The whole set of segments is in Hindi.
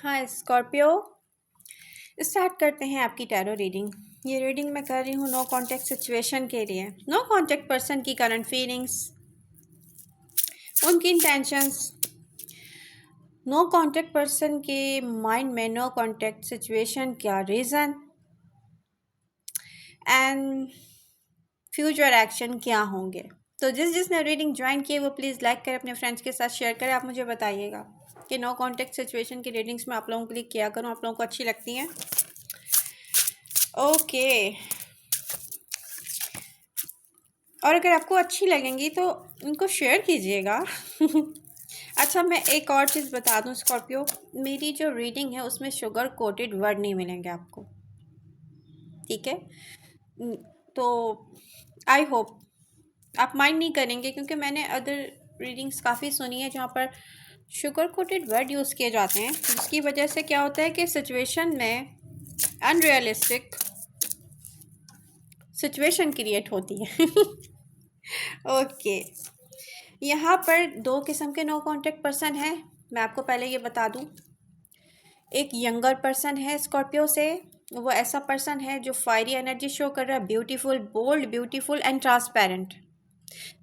हाँ स्कॉर्पियो, स्टार्ट करते हैं आपकी टैरो रीडिंग। ये रीडिंग मैं कर रही हूँ नो कॉन्टेक्ट सिचुएशन के लिए। नो कॉन्टेक्ट पर्सन की करंट फीलिंग्स, उनकी इंटेंशंस, नो कॉन्टेक्ट पर्सन के माइंड में नो कॉन्टेक्ट सिचुएशन क्या रीज़न एंड फ्यूचर एक्शन क्या होंगे। तो जिसने रीडिंग ज्वाइन की है वो प्लीज़ लाइक करें, अपने फ्रेंड्स के साथ शेयर करें। आप मुझे बताइएगा कि नो कॉन्टेक्ट सिचुएशन की रीडिंग्स में आप लोगों के लिए क्या करूँ, आप लोगों को अच्छी लगती हैं। ओके, और अगर आपको अच्छी लगेंगी तो इनको शेयर कीजिएगा। अच्छा, मैं एक और चीज़ बता दूं स्कॉर्पियो, मेरी जो रीडिंग है उसमें शुगर कोटेड वर्ड नहीं मिलेंगे आपको, ठीक है। तो आई होप आप माइंड नहीं करेंगे, क्योंकि मैंने अदर रीडिंग्स काफ़ी सुनी है जहाँ पर शुगर कोटेड वर्ड यूज़ किए जाते हैं, जिसकी वजह से क्या होता है कि सिचुएशन में अनरियलिस्टिक सिचुएशन क्रिएट होती है। ओके, यहाँ पर दो किस्म के नो कॉन्टेक्ट पर्सन हैं, मैं आपको पहले ये बता दूँ। एक यंगर पर्सन है स्कॉर्पियो से, वो ऐसा पर्सन है जो फायरी एनर्जी शो कर रहा है, beautiful, bold, beautiful and transparent.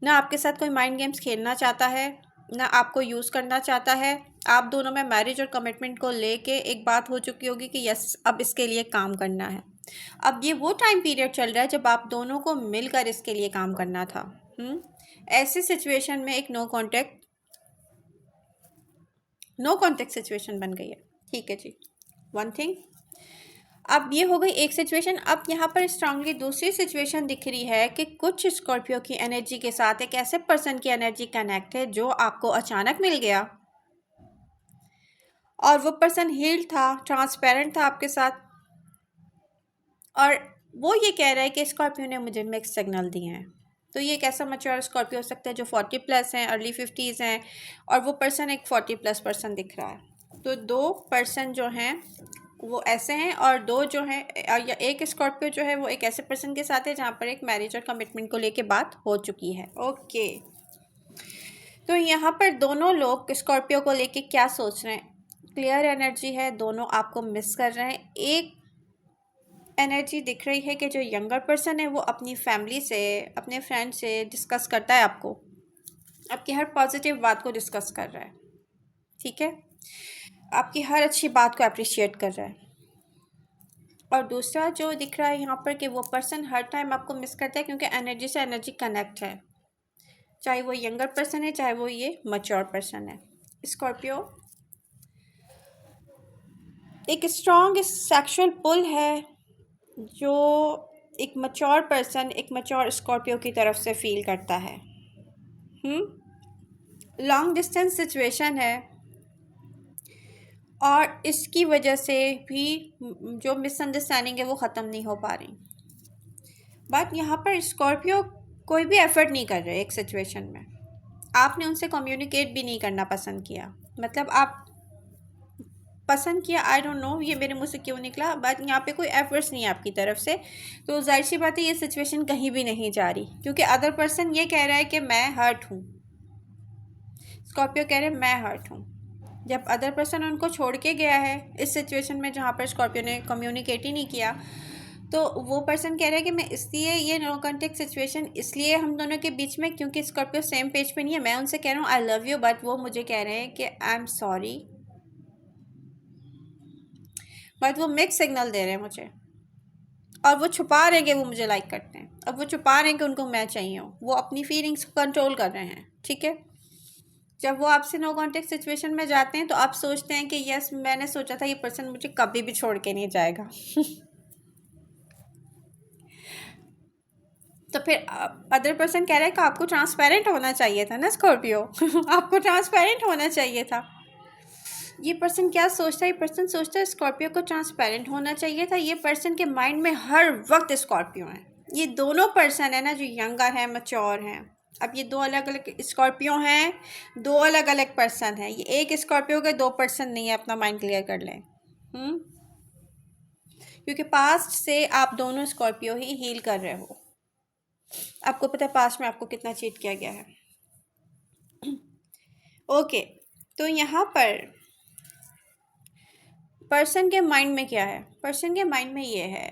ना आपके साथ कोई माइंड गेम्स खेलना चाहता है, ना आपको यूज़ करना चाहता है। आप दोनों में मैरिज और कमिटमेंट को लेके एक बात हो चुकी होगी कि यस अब इसके लिए काम करना है। अब ये वो टाइम पीरियड चल रहा है जब आप दोनों को मिलकर इसके लिए काम करना था। ऐसी सिचुएशन में एक नो कॉन्टेक्ट सिचुएशन बन गई है, ठीक है जी। वन थिंग, अब ये हो गई एक सिचुएशन। अब यहाँ पर स्ट्रांगली दूसरी सिचुएशन दिख रही है कि कुछ स्कॉर्पियो की एनर्जी के साथ एक ऐसे पर्सन की एनर्जी कनेक्ट है जो आपको अचानक मिल गया, और वो पर्सन हील्ड था, ट्रांसपेरेंट था आपके साथ, और वो ये कह रहा है कि स्कॉर्पियो ने मुझे मिक्स सिग्नल दिए हैं। तो ये एक ऐसा मैच्योर स्कॉर्पियो हो सकता है जो 40 प्लस हैं, अर्ली 50s हैं, और वो पर्सन एक 40 प्लस पर्सन दिख रहा है। तो दो पर्सन जो हैं वो ऐसे हैं, और दो जो हैं, या एक स्कॉर्पियो जो है वो एक ऐसे पर्सन के साथ है जहाँ पर एक मैरिज और कमिटमेंट को लेके बात हो चुकी है। ओके, तो यहाँ पर दोनों लोग स्कॉर्पियो को लेके क्या सोच रहे हैं, क्लियर एनर्जी है, दोनों आपको मिस कर रहे हैं। एक एनर्जी दिख रही है कि जो यंगर पर्सन है वो अपनी फैमिली से, अपने फ्रेंड से डिस्कस करता है, आपकी हर पॉजिटिव बात को डिस्कस कर रहा है, ठीक है, आपकी हर अच्छी बात को अप्रिशिएट कर रहा है। और दूसरा जो दिख रहा है यहाँ पर कि वो पर्सन हर टाइम आपको मिस करता है, क्योंकि एनर्जी से एनर्जी कनेक्ट है, चाहे वो यंगर पर्सन है चाहे वो ये मैच्योर पर्सन है। स्कॉर्पियो, एक स्ट्रॉन्ग सेक्सुअल पुल है जो एक मैच्योर पर्सन, एक मैच्योर स्कॉर्पियो की तरफ से फील करता है। लॉन्ग डिस्टेंस सिचुएशन है, और इसकी वजह से भी जो मिसअंडरस्टैंडिंग है वो ख़त्म नहीं हो पा रही। बट यहाँ पर स्कॉर्पियो कोई भी एफर्ट नहीं कर रहे एक सिचुएशन में, आपने उनसे कम्युनिकेट भी नहीं करना पसंद किया, मतलब आप पसंद किया, आई डोंट नो ये मेरे मुंह से क्यों निकला, बट यहाँ पे कोई एफर्ट्स नहीं है आपकी तरफ से। तो जाहिर सी बात है ये सिचुएशन कहीं भी नहीं जा रही, क्योंकि अदर पर्सन ये कह रहा है कि मैं हर्ट हूँ, स्कॉर्पियो कह रहे हैं मैं हर्ट हूँ। जब अदर पर्सन उनको छोड़ के गया है इस सिचुएशन में जहाँ पर स्कॉर्पियो ने कम्युनिकेट ही नहीं किया, तो वो पर्सन कह रहा है कि मैं इसलिए, ये नो कॉन्टेक्ट सिचुएशन इसलिए हम दोनों के बीच में क्योंकि स्कॉर्पियो सेम पेज पे नहीं है। मैं उनसे कह रहा हूँ आई लव यू, बट वो मुझे कह रहे हैं कि आई एम सॉरी, बट वो मिक्स सिग्नल दे रहे हैं मुझे, और वो छुपा रहे हैं कि वो मुझे लाइक करते हैं। अब वो छुपा रहे हैं कि उनको मैं चाहिए हूँ, वो अपनी फीलिंग्स को कंट्रोल कर रहे हैं, ठीक है। जब वो आपसे नो कॉन्टेक्ट सिचुएशन में जाते हैं तो आप सोचते हैं कि यस मैंने सोचा था ये पर्सन मुझे कभी भी छोड़ के नहीं जाएगा। तो फिर अदर पर्सन कह रहा है कि आपको ट्रांसपेरेंट होना चाहिए था ना स्कॉर्पियो। आपको ट्रांसपेरेंट होना चाहिए था। ये पर्सन क्या सोचता है, ये पर्सन सोचता है स्कॉर्पियो को ट्रांसपेरेंट होना चाहिए था। ये पर्सन के माइंड में हर वक्त स्कॉर्पियो है। ये दोनों पर्सन है ना जो यंगर है, मैच्योर हैं। अब ये दो अलग अलग स्कॉर्पियो हैं, दो अलग अलग पर्सन हैं। ये एक स्कॉर्पियो के दो पर्सन नहीं है, अपना माइंड क्लियर कर लें। क्योंकि पास्ट से आप दोनों स्कॉर्पियो ही हील कर रहे हो। आपको पता है पास्ट में आपको कितना चीट किया गया है। ओके, तो यहाँ पर पर्सन के माइंड में क्या है, पर्सन के माइंड में ये है,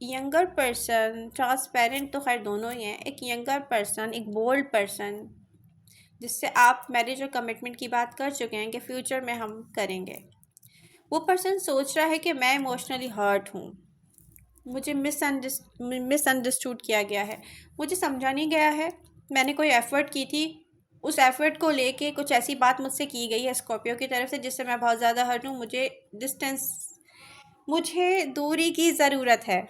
यंगर पर्सन, ट्रांसपेरेंट तो खैर दोनों ही हैं, एक यंगर पर्सन, एक बोल्ड पर्सन जिससे आप मैरिज और कमिटमेंट की बात कर चुके हैं कि फ्यूचर में हम करेंगे। वो पर्सन सोच रहा है कि मैं इमोशनली हर्ट हूँ, मुझे मिसअंडरस्टूड किया गया है, मुझे समझा नहीं गया है, मैंने कोई एफ़र्ट की थी, उस एफ़र्ट को लेके कुछ ऐसी बात मुझसे की गई है स्कॉर्पियो की तरफ से जिससे मैं बहुत ज़्यादा हर्ट हूँ, मुझे डिस्टेंस, मुझे दूरी की ज़रूरत है।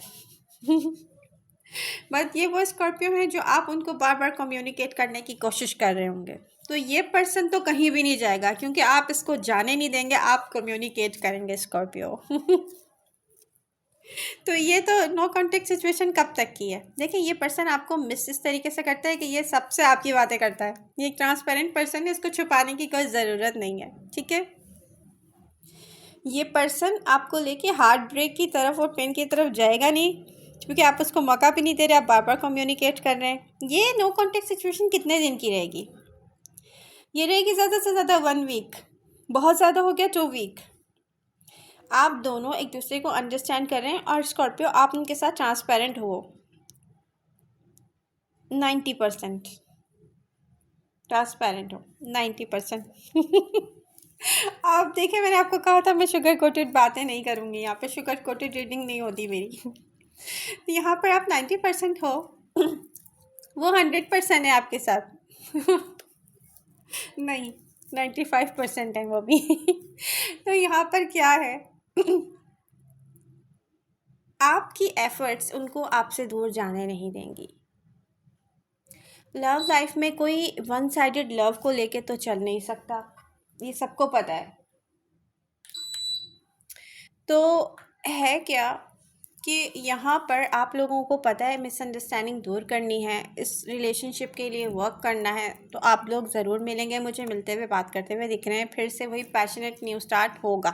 बट ये वो स्कॉर्पियो हैं जो आप उनको बार बार कम्युनिकेट करने की कोशिश कर रहे होंगे, तो ये पर्सन तो कहीं भी नहीं जाएगा क्योंकि आप इसको जाने नहीं देंगे, आप कम्युनिकेट करेंगे स्कॉर्पियो। तो ये तो नो कॉन्टेक्ट सिचुएशन कब तक की है। देखिए ये पर्सन आपको मिस इस तरीके से करता है कि ये सबसे आपकी बातें करता है, ये एक ट्रांसपेरेंट पर्सन है, इसको छुपाने की कोई ज़रूरत नहीं है, ठीक है। ये पर्सन आपको लेके हार्ट ब्रेक की तरफ और पेन की तरफ जाएगा नहीं क्योंकि आप उसको मौका भी नहीं दे रहे, आप बार बार कम्युनिकेट कर रहे हैं। ये नो कॉन्टेक्ट सिचुएशन कितने दिन की रहेगी, ये रहेगी ज़्यादा से ज़्यादा 1 वीक, बहुत ज़्यादा हो गया 2 वीक। आप दोनों एक दूसरे को अंडरस्टैंड कर रहे हैं और स्कॉर्पियो आप उनके साथ ट्रांसपेरेंट हो, 90% ट्रांसपेरेंट हो, 90%। आप देखिए मैंने आपको कहा था मैं शुगर कोटेड बातें नहीं करूँगी, यहाँ पे शुगर कोटेड रीडिंग नहीं होती मेरी। तो यहाँ पर आप 90% हो, वो 100% है आपके साथ। नहीं, 95% है वो भी। तो यहाँ पर क्या है, आपकी एफर्ट्स उनको आपसे दूर जाने नहीं देंगी। लव लाइफ में कोई वन साइडेड लव को लेके तो चल नहीं सकता, ये सबको पता है। तो है क्या कि यहाँ पर आप लोगों को पता है मिसअंडरस्टैंडिंग दूर करनी है, इस रिलेशनशिप के लिए वर्क करना है, तो आप लोग ज़रूर मिलेंगे, मुझे मिलते हुए बात करते हुए दिख रहे हैं, फिर से वही पैशनेट न्यू स्टार्ट होगा।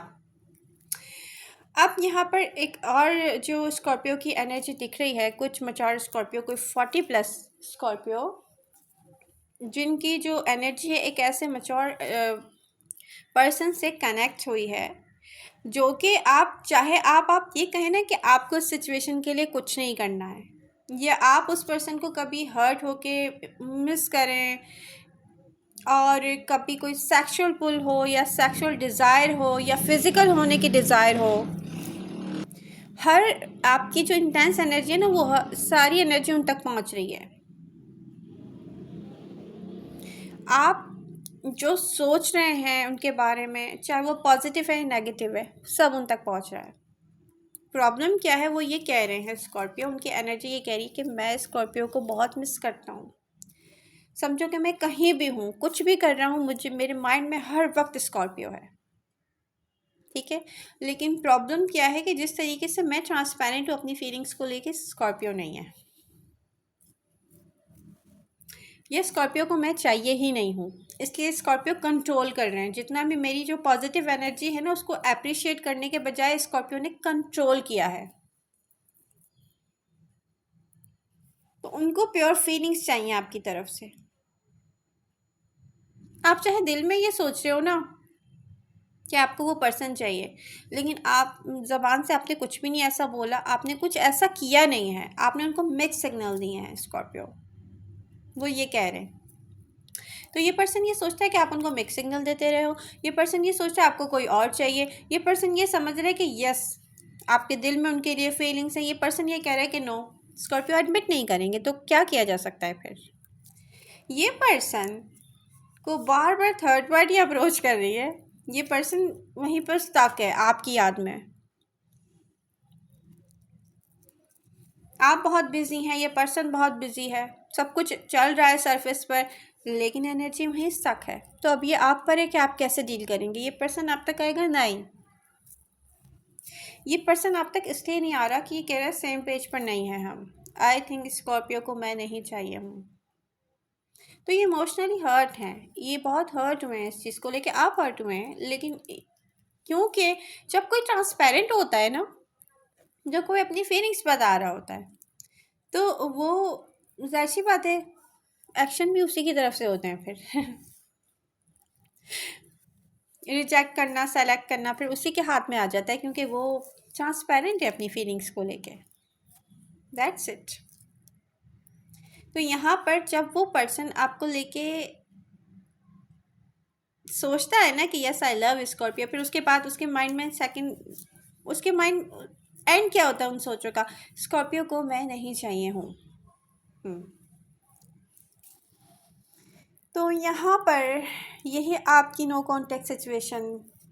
अब यहाँ पर एक और जो स्कॉर्पियो की एनर्जी दिख रही है, कुछ मैच्योर स्कॉर्पियो, कोई 40+ स्कॉर्पियो जिनकी जो एनर्जी है एक ऐसे मैच्योर पर्सन से कनेक्ट हुई है जो कि आप चाहे आप ये कहें ना कि आपको इस सिचुएशन के लिए कुछ नहीं करना है, या आप उस पर्सन को कभी हर्ट होके मिस करें और कभी कोई सेक्सुअल पुल हो या सेक्सुअल डिज़ायर हो या फिज़िकल होने की डिज़ायर हो, हर आपकी जो इंटेंस एनर्जी है ना वो सारी एनर्जी उन तक पहुंच रही है। आप जो सोच रहे हैं उनके बारे में, चाहे वो पॉजिटिव है या नेगेटिव है, सब उन तक पहुंच रहा है। प्रॉब्लम क्या है, वो ये कह रहे हैं स्कॉर्पियो, उनकी एनर्जी ये कह रही है कि मैं स्कॉर्पियो को बहुत मिस करता हूँ। समझो कि मैं कहीं भी हूँ, कुछ भी कर रहा हूँ, मुझे मेरे माइंड में हर वक्त स्कॉर्पियो है, ठीक है। लेकिन प्रॉब्लम क्या है कि जिस तरीके से मैं ट्रांसपेरेंट हूँ अपनी फीलिंग्स को लेके, स्कॉर्पियो नहीं है। ये स्कॉर्पियो को मैं चाहिए ही नहीं हूँ, इसलिए स्कॉर्पियो कंट्रोल कर रहे हैं। जितना भी मेरी जो पॉजिटिव एनर्जी है ना उसको अप्रिशिएट करने के बजाय स्कॉर्पियो ने कंट्रोल किया है। तो उनको प्योर फीलिंग्स चाहिए आपकी तरफ से। आप चाहे दिल में ये सोच रहे हो ना कि आपको वो पर्सन चाहिए, लेकिन आप ज़बान से आपने कुछ भी नहीं ऐसा बोला, आपने कुछ ऐसा किया नहीं है, आपने उनको मिक्स सिग्नल दिए हैं स्कॉर्पियो, वो ये कह रहे हैं। तो ये पर्सन ये सोचता है कि आप उनको मिक्स सिग्नल देते रहे हो, ये पर्सन ये सोचता है आपको कोई और चाहिए, ये पर्सन ये समझ रहा है कि यस आपके दिल में उनके लिए फीलिंग्स है, ये पर्सन ये कह रहा है कि नो, स्कॉर्पियो एडमिट नहीं करेंगे। तो क्या किया जा सकता है फिर, ये पर्सन को बार बार थर्ड पार्टी अप्रोच कर रही है, ये पर्सन वहीं पर स्टक है आपकी याद में। आप बहुत बिजी हैं, ये पर्सन बहुत बिजी है, सब कुछ चल रहा है सरफेस पर, लेकिन एनर्जी वहीं स्टक है। तो अब ये आप पर है कि आप कैसे डील करेंगे। ये पर्सन आप तक आएगा नहीं, ये पर्सन आप तक इसलिए नहीं आ रहा कि ये कह रहा है सेम पेज पर नहीं है हम। आई थिंक स्कॉर्पियो को मैं नहीं चाहिए हूँ। तो ये इमोशनली हर्ट हैं, ये बहुत हर्ट हुए हैं इस चीज़ को लेके, आप हर्ट हुए हैं। लेकिन क्योंकि जब कोई ट्रांसपेरेंट होता है ना, जब कोई अपनी फीलिंग्स बता रहा होता है, तो वो जाहिर सी बात है एक्शन भी उसी की तरफ से होते हैं फिर। रिजेक्ट करना, सेलेक्ट करना फिर उसी के हाथ में आ जाता है, क्योंकि वो ट्रांसपेरेंट है अपनी फीलिंग्स को लेके। That's it. तो यहाँ पर जब वो पर्सन आपको लेके सोचता है ना कि यस आई लव स्कॉर्पियो, फिर उसके बाद उसके माइंड में सेकंड, उसके माइंड एंड क्या होता है उन सोचों का, स्कॉर्पियो को मैं नहीं चाहिए हूँ। तो यहाँ पर यही आपकी नो कॉन्टेक्ट सिचुएशन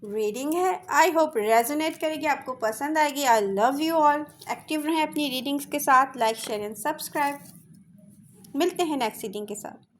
रीडिंग है। आई होप रेजोनेट करेगी, आपको पसंद आएगी। I love you all. Active रहें अपनी रीडिंग्स के साथ, लाइक शेयर एंड सब्सक्राइब। मिलते हैं नेक्स्ट रीडिंग के साथ।